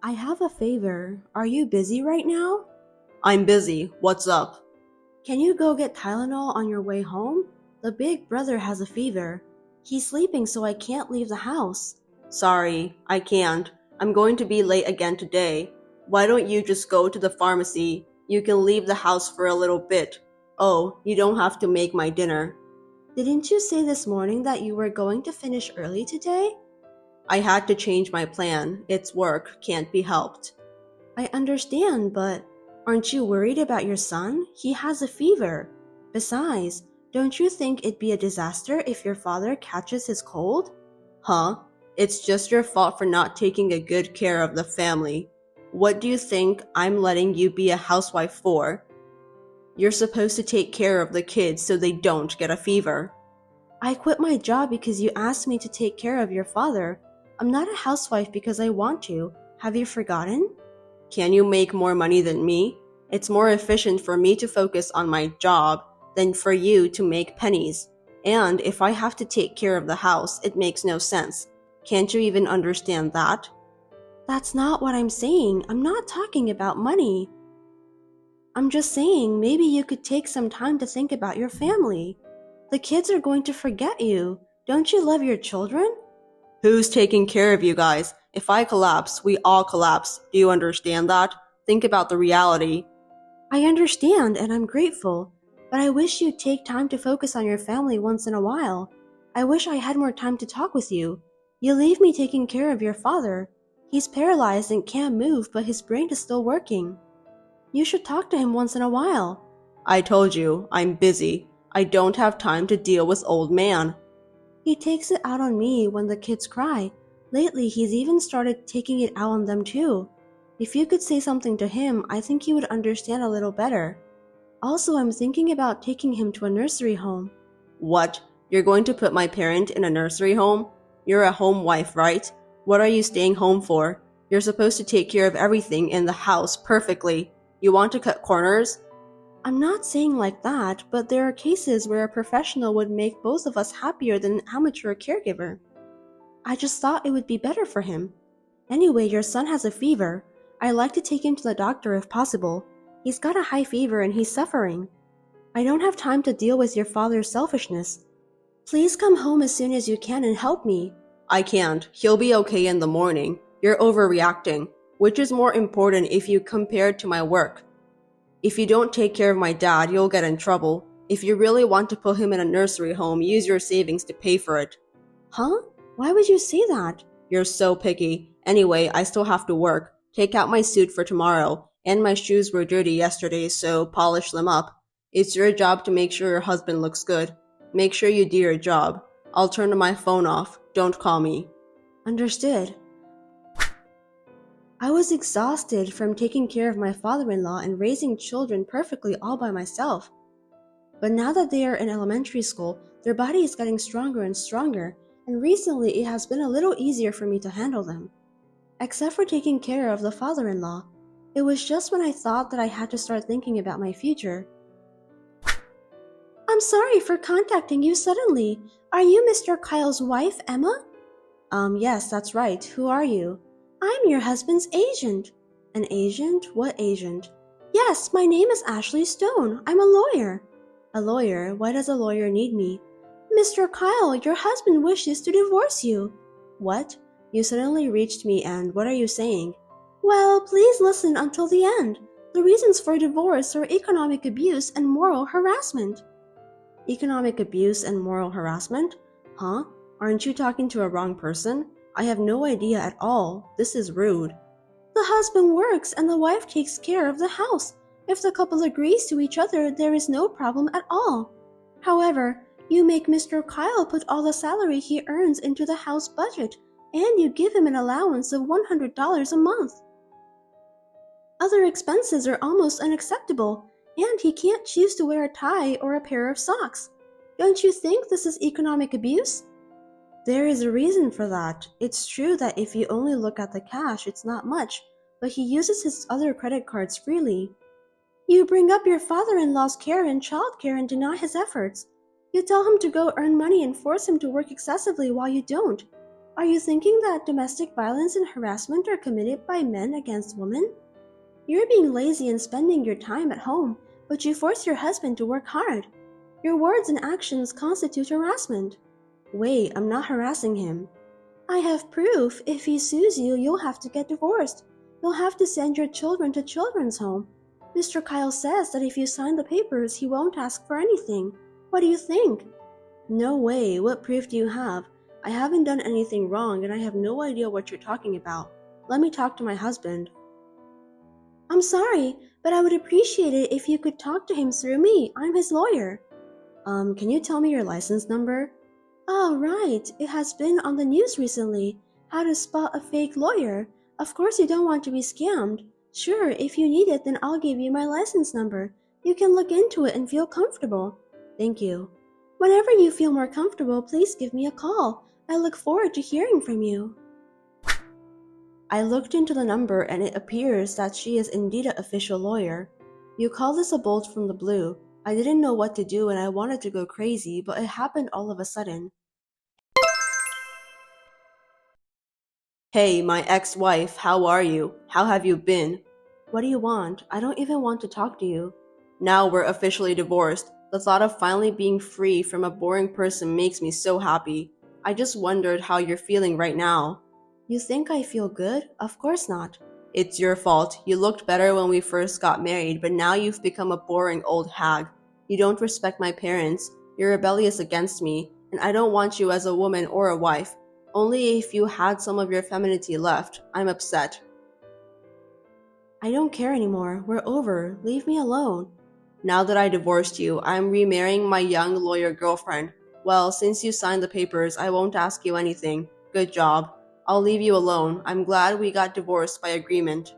I have a favor. Are you busy right now? I'm busy. What's up? Can you go get Tylenol on your way home? The big brother has a fever. He's sleeping so I can't leave the house. Sorry, I can't. I'm going to be late again today. Why don't you just go to the pharmacy? You can leave the house for a little bit. Oh, you don't have to make my dinner. Didn't you say this morning that you were going to finish early today? I had to change my plan. It's work, can't be helped. I understand, but aren't you worried about your son? He has a fever. Besides, don't you think it'd be a disaster if your father catches his cold? Huh? It's just your fault for not taking a good care of the family. What do you think I'm letting you be a housewife for? You're supposed to take care of the kids so they don't get a fever. I quit my job because you asked me to take care of your father. I'm not a housewife because I want to. Have you forgotten? Can you make more money than me? It's more efficient for me to focus on my job than for you to make pennies. And if I have to take care of the house, it makes no sense. Can't you even understand that? That's not what I'm saying. I'm not talking about money. I'm just saying maybe you could take some time to think about your family. The kids are going to forget you. Don't you love your children? Who's taking care of you guys? If I collapse, we all collapse. Do you understand that? Think about the reality. I understand and I'm grateful, but I wish you'd take time to focus on your family once in a while. I wish I had more time to talk with you. You leave me taking care of your father. He's paralyzed and can't move, but his brain is still working. You should talk to him once in a while. I told you, I'm busy. I don't have time to deal with old man. He takes it out on me when the kids cry. Lately, he's even started taking it out on them too. If you could say something to him, I think he would understand a little better. Also, I'm thinking about taking him to a nursery home. What? You're going to put my parent in a nursery home? You're a home wife, right? What are you staying home for? You're supposed to take care of everything in the house perfectly. You want to cut corners? I'm not saying like that, but there are cases where a professional would make both of us happier than an amateur caregiver. I just thought it would be better for him. Anyway, your son has a fever. I'd like to take him to the doctor if possible. He's got a high fever and he's suffering. I don't have time to deal with your father's selfishness. Please come home as soon as you can and help me. I can't. He'll be okay in the morning. You're overreacting. Which is more important if you compare it to my work? If you don't take care of my dad, you'll get in trouble. If you really want to put him in a nursery home, use your savings to pay for it. Huh? Why would you say that? You're so picky. Anyway, I still have to work. Take out my suit for tomorrow. And my shoes were dirty yesterday, so polish them up. It's your job to make sure your husband looks good. Make sure you do your job. I'll turn my phone off. Don't call me. Understood. I was exhausted from taking care of my father-in-law and raising children perfectly all by myself. But now that they are in elementary school, their body is getting stronger and stronger, and recently it has been a little easier for me to handle them. Except for taking care of the father-in-law. It was just when I thought that I had to start thinking about my future. I'm sorry for contacting you suddenly. Are you Mr. Kyle's wife, Emma? Yes, that's right. Who are you? I'm your husband's agent. An agent? What agent? Yes, my name is Ashley Stone. I'm a lawyer. A lawyer? Why does a lawyer need me? Mr. Kyle, your husband wishes to divorce you. What? You suddenly reached me and what are you saying? Well, please listen until the end. The reasons for divorce are economic abuse and moral harassment. Economic abuse and moral harassment? Huh? Aren't you talking to a wrong person? I have no idea at all. This is rude. The husband works and the wife takes care of the house. If the couple agrees to each other, there is no problem at all. However, you make Mr. Kyle put all the salary he earns into the house budget, and you give him an allowance of $100 a month. Other expenses are almost unacceptable, and he can't choose to wear a tie or a pair of socks. Don't you think this is economic abuse? There is a reason for that. It's true that if you only look at the cash, it's not much, but he uses his other credit cards freely. You bring up your father-in-law's care and childcare and deny his efforts. You tell him to go earn money and force him to work excessively while you don't. Are you thinking that domestic violence and harassment are committed by men against women? You're being lazy and spending your time at home, but you force your husband to work hard. Your words and actions constitute harassment. Wait, I'm not harassing him. I have proof. If he sues you, you'll have to get divorced. You'll have to send your children to children's home. Mr. Kyle says that if you sign the papers, he won't ask for anything. What do you think? No way. What proof do you have? I haven't done anything wrong and I have no idea what you're talking about. Let me talk to my husband. I'm sorry, but I would appreciate it if you could talk to him through me. I'm his lawyer. Can you tell me your license number? Oh, right. It has been on the news recently. How to spot a fake lawyer. Of course you don't want to be scammed. Sure, if you need it, then I'll give you my license number. You can look into it and feel comfortable. Thank you. Whenever you feel more comfortable, please give me a call. I look forward to hearing from you. I looked into the number and it appears that she is indeed an official lawyer. You call this a bolt from the blue. I didn't know what to do and I wanted to go crazy, but it happened all of a sudden. Hey, my ex-wife, how are you? How have you been? What do you want? I don't even want to talk to you. Now we're officially divorced. The thought of finally being free from a boring person makes me so happy. I just wondered how you're feeling right now. You think I feel good? Of course not. It's your fault. You looked better when we first got married, but now you've become a boring old hag. You don't respect my parents. You're rebellious against me, and I don't want you as a woman or a wife. Only if you had some of your femininity left. I'm upset. I don't care anymore. We're over. Leave me alone. Now that I divorced you, I'm remarrying my young lawyer girlfriend. Well, since you signed the papers, I won't ask you anything. Good job. I'll leave you alone. I'm glad we got divorced by agreement.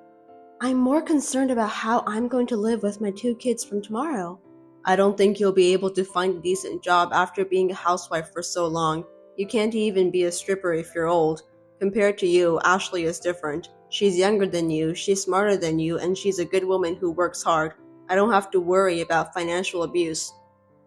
I'm more concerned about how I'm going to live with my 2 kids from tomorrow. I don't think you'll be able to find a decent job after being a housewife for so long. You can't even be a stripper if you're old. Compared to you, Ashley is different. She's younger than you, she's smarter than you, and she's a good woman who works hard. I don't have to worry about financial abuse.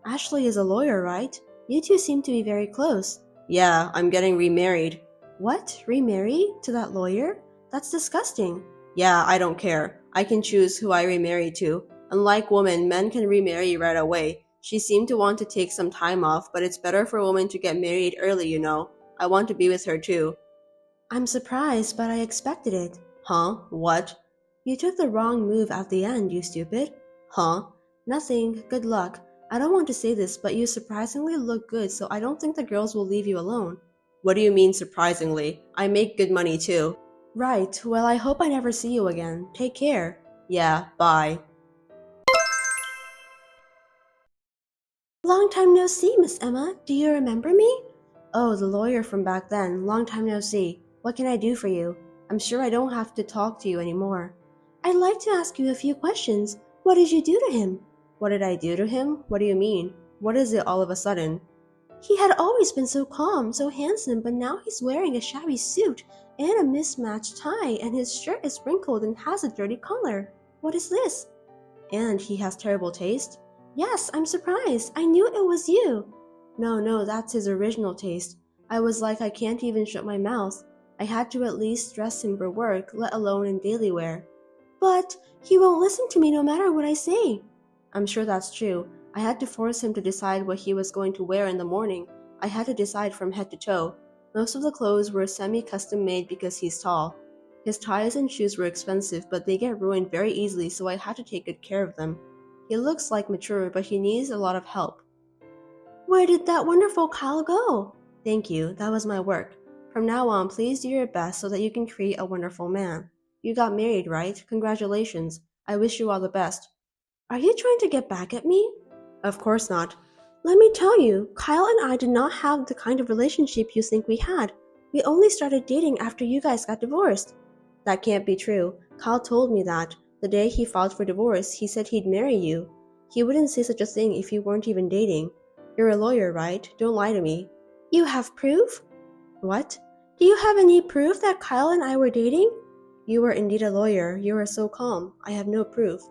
Ashley is a lawyer, right? You two seem to be very close. Yeah, I'm getting remarried. What? Remarry? To that lawyer? That's disgusting. Yeah, I don't care. I can choose who I remarry to. Unlike women, men can remarry right away. She seemed to want to take some time off, but it's better for women to get married early, you know. I want to be with her too. I'm surprised, but I expected it. Huh? What? You took the wrong move at the end, you stupid. Huh? Nothing. Good luck. I don't want to say this, but you surprisingly look good, so I don't think the girls will leave you alone. What do you mean surprisingly? I make good money too. Right. Well, I hope I never see you again. Take care. Yeah, bye. Long time no see, Miss Emma. Do you remember me? Oh, the lawyer from back then. Long time no see. What can I do for you? I'm sure I don't have to talk to you anymore. I'd like to ask you a few questions. What did you do to him? What did I do to him? What do you mean? What is it all of a sudden? He had always been so calm, so handsome, but now he's wearing a shabby suit and a mismatched tie, and his shirt is wrinkled and has a dirty collar. What is this? And he has terrible taste? Yes, I'm surprised. I knew it was you. No, that's his original taste. I was like, I can't even shut my mouth. I had to at least dress him for work, let alone in daily wear. But he won't listen to me no matter what I say. I'm sure that's true. I had to force him to decide what he was going to wear in the morning. I had to decide from head to toe. Most of the clothes were semi-custom made because he's tall. His ties and shoes were expensive, but they get ruined very easily, so I had to take good care of them. He looks like mature, but he needs a lot of help. Where did that wonderful Kyle go? Thank you, that was my work. From now on, please do your best so that you can create a wonderful man. You got married, right? Congratulations. I wish you all the best. Are you trying to get back at me? Of course not. Let me tell you, Kyle and I did not have the kind of relationship you think we had. We only started dating after you guys got divorced. That can't be true. Kyle told me that. The day he filed for divorce, he said he'd marry you. He wouldn't say such a thing if you weren't even dating. You're a lawyer, right? Don't lie to me. You have proof? What? Do you have any proof that Kyle and I were dating? You are indeed a lawyer. You are so calm. I have no proof.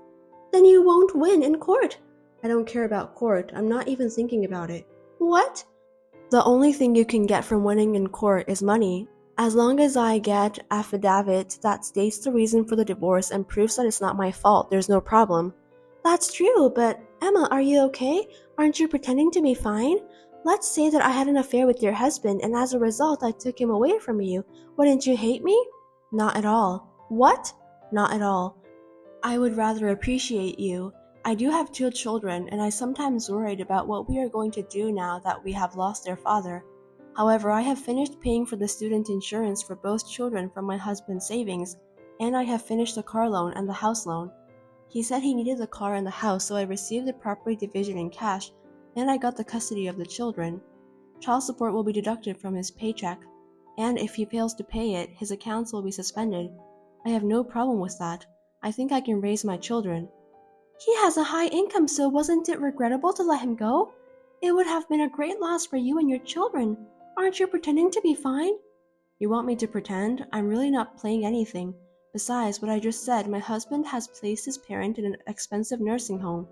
Then you won't win in court. I don't care about court. I'm not even thinking about it. What? The only thing you can get from winning in court is money. As long as I get affidavit that states the reason for the divorce and proves that it's not my fault, there's no problem. That's true, but Emma, are you okay? Aren't you pretending to be fine? Let's say that I had an affair with your husband and as a result I took him away from you. Wouldn't you hate me? Not at all. What? Not at all. I would rather appreciate you. I do have 2 children, and I sometimes worried about what we are going to do now that we have lost their father. However, I have finished paying for the student insurance for both children from my husband's savings, and I have finished the car loan and the house loan. He said he needed the car and the house, so I received the property division in cash, and I got the custody of the children. Child support will be deducted from his paycheck, and if he fails to pay it, his accounts will be suspended. I have no problem with that. I think I can raise my children. He has a high income, so wasn't it regrettable to let him go? It would have been a great loss for you and your children. Aren't you pretending to be fine? You want me to pretend? I'm really not playing anything. Besides what I just said, my husband has placed his parent in an expensive nursing home.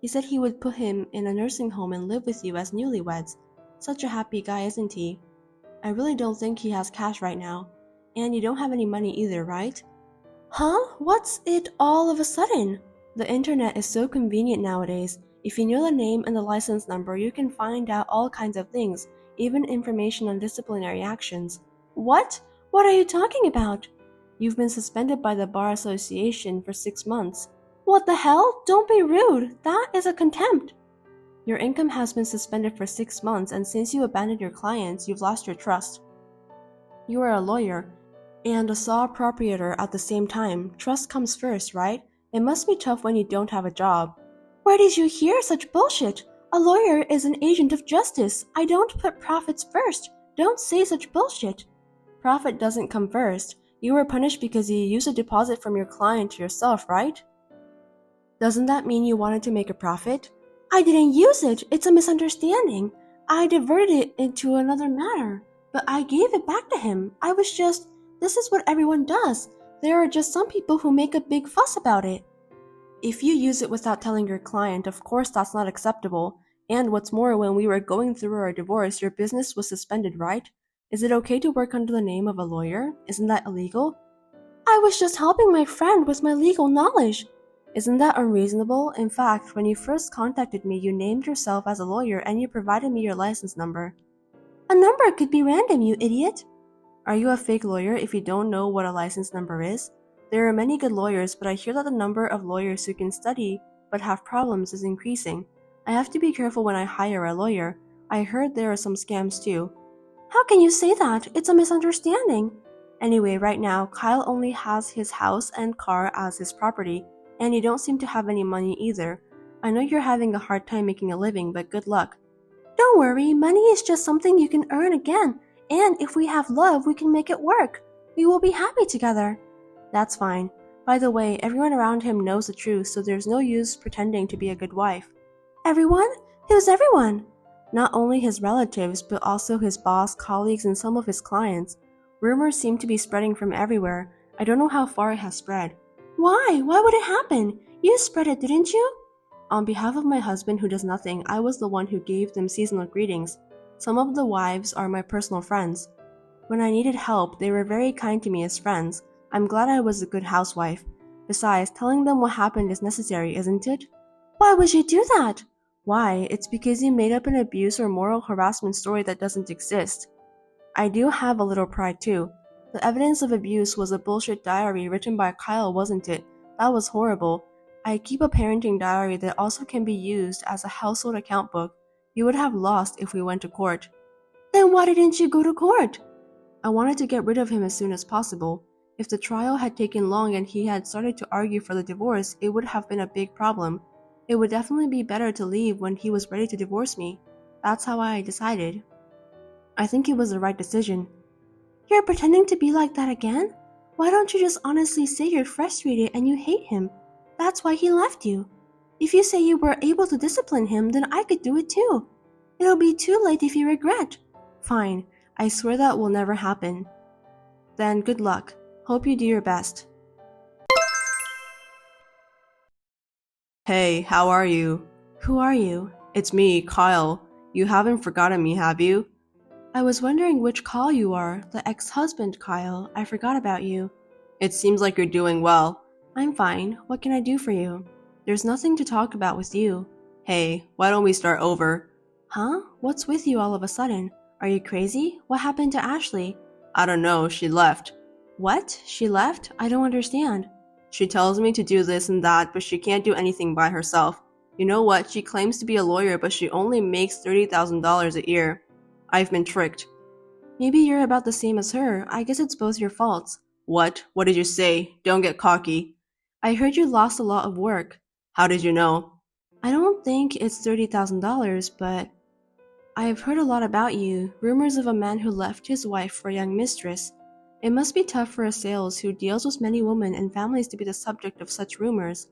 He said he would put him in a nursing home and live with you as newlyweds. Such a happy guy, isn't he? I really don't think he has cash right now. And you don't have any money either, right? Huh? What's it all of a sudden? The internet is so convenient nowadays. If you know the name and the license number, you can find out all kinds of things, even information on disciplinary actions. What? What are you talking about? You've been suspended by the Bar Association for 6 months. What the hell? Don't be rude. That is a contempt. Your income has been suspended for 6 months, and since you abandoned your clients, you've lost your trust. You are a lawyer and a saw proprietor at the same time. Trust comes first, right? It must be tough when you don't have a job. Where did you hear such bullshit? A lawyer is an agent of justice. I don't put profits first. Don't say such bullshit. Profit doesn't come first. You were punished because you used a deposit from your client to yourself, right? Doesn't that mean you wanted to make a profit? I didn't use it. It's a misunderstanding. I diverted it into another matter, but I gave it back to him. This is what everyone does. There are just some people who make a big fuss about it. If you use it without telling your client, of course that's not acceptable. And what's more, when we were going through our divorce, your business was suspended, right? Is it okay to work under the name of a lawyer? Isn't that illegal? I was just helping my friend with my legal knowledge. Isn't that unreasonable? In fact, when you first contacted me, you named yourself as a lawyer and you provided me your license number. A number could be random, you idiot. Are you a fake lawyer if you don't know what a license number is? There are many good lawyers, but I hear that the number of lawyers who can study but have problems is increasing. I have to be careful when I hire a lawyer. I heard there are some scams too. How can you say that? It's a misunderstanding. Anyway, right now, Kyle only has his house and car as his property, and you don't seem to have any money either. I know you're having a hard time making a living, but good luck. Don't worry, money is just something you can earn again, and if we have love, we can make it work. We will be happy together. That's fine. By the way, everyone around him knows the truth, so there's no use pretending to be a good wife. Everyone? Who's everyone? Not only his relatives, but also his boss, colleagues, and some of his clients. Rumors seem to be spreading from everywhere. I don't know how far it has spread. Why? Why would it happen? You spread it, didn't you? On behalf of my husband who does nothing, I was the one who gave them seasonal greetings. Some of the wives are my personal friends. When I needed help, they were very kind to me as friends. I'm glad I was a good housewife. Besides, telling them what happened is necessary, isn't it? Why would you do that? Why? It's because you made up an abuse or moral harassment story that doesn't exist. I do have a little pride too. The evidence of abuse was a bullshit diary written by Kyle, wasn't it? That was horrible. I keep a parenting diary that also can be used as a household account book. You would have lost if we went to court. Then why didn't you go to court? I wanted to get rid of him as soon as possible. If the trial had taken long and he had started to argue for the divorce, it would have been a big problem. It would definitely be better to leave when he was ready to divorce me. That's how I decided. I think it was the right decision. You're pretending to be like that again? Why don't you just honestly say you're frustrated and you hate him? That's why he left you. If you say you were able to discipline him, then I could do it too. It'll be too late if you regret. Fine, I swear that will never happen. Then good luck. Hope you do your best. Hey, how are you? Who are you? It's me, Kyle. You haven't forgotten me, have you? I was wondering which Kyle you are, the ex-husband Kyle. I forgot about you. It seems like you're doing well. I'm fine. What can I do for you? There's nothing to talk about with you. Hey, why don't we start over? Huh? What's with you all of a sudden? Are you crazy? What happened to Ashley? I don't know, she left. What? She left? I don't understand. She tells me to do this and that, but she can't do anything by herself. You know what? She claims to be a lawyer, but she only makes $30,000 a year. I've been tricked. Maybe you're about the same as her. I guess it's both your faults. What? What did you say? Don't get cocky. I heard you lost a lot of work. How did you know? I don't think it's $30,000, but I've heard a lot about you. Rumors of a man who left his wife for a young mistress. It must be tough for a sales who deals with many women and families to be the subject of such rumors.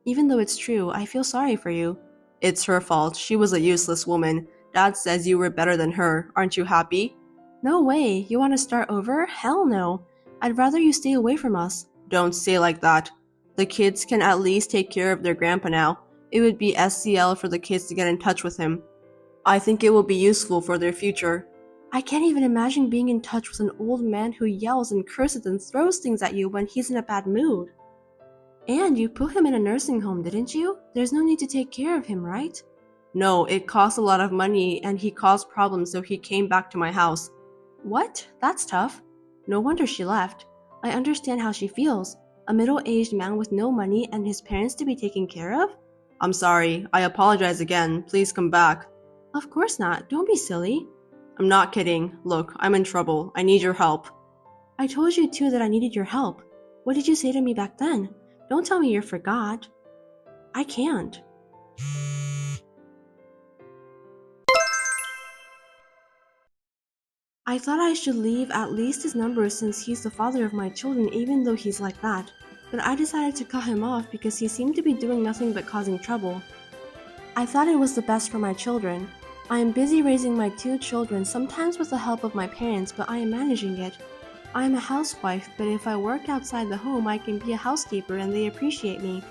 Even though it's true, I feel sorry for you. It's her fault. She was a useless woman. Dad says you were better than her. Aren't you happy? No way. You want to start over? Hell no. I'd rather you stay away from us. Don't say like that. The kids can at least take care of their grandpa now. It would be SCL for the kids to get in touch with him. I think it will be useful for their future. I can't even imagine being in touch with an old man who yells and curses and throws things at you when he's in a bad mood. And you put him in a nursing home, didn't you? There's no need to take care of him, right? No, it cost a lot of money and he caused problems, so he came back to my house. What? That's tough. No wonder she left. I understand how she feels. A middle-aged man with no money and his parents to be taken care of? I'm sorry. I apologize again. Please come back. Of course not. Don't be silly. I'm not kidding. Look, I'm in trouble. I need your help. I told you too that I needed your help. What did you say to me back then? Don't tell me you forgot. I can't. I thought I should leave at least his number since he's the father of my children even though he's like that. But I decided to cut him off because he seemed to be doing nothing but causing trouble. I thought it was the best for my children. I am busy raising my 2 children, sometimes with the help of my parents, but I am managing it. I am a housewife, but if I work outside the home, I can be a housekeeper and they appreciate me.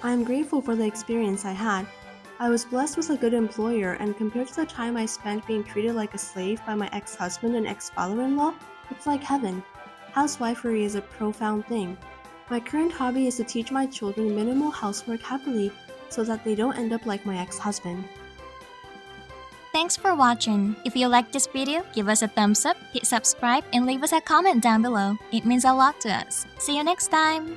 I am grateful for the experience I had. I was blessed with a good employer, and compared to the time I spent being treated like a slave by my ex-husband and ex-father-in-law, it's like heaven. Housewifery is a profound thing. My current hobby is to teach my children minimal housework happily so that they don't end up like my ex-husband. Thanks for watching. If you liked this video, give us a thumbs up, hit subscribe, and leave us a comment down below. It means a lot to us. See you next time!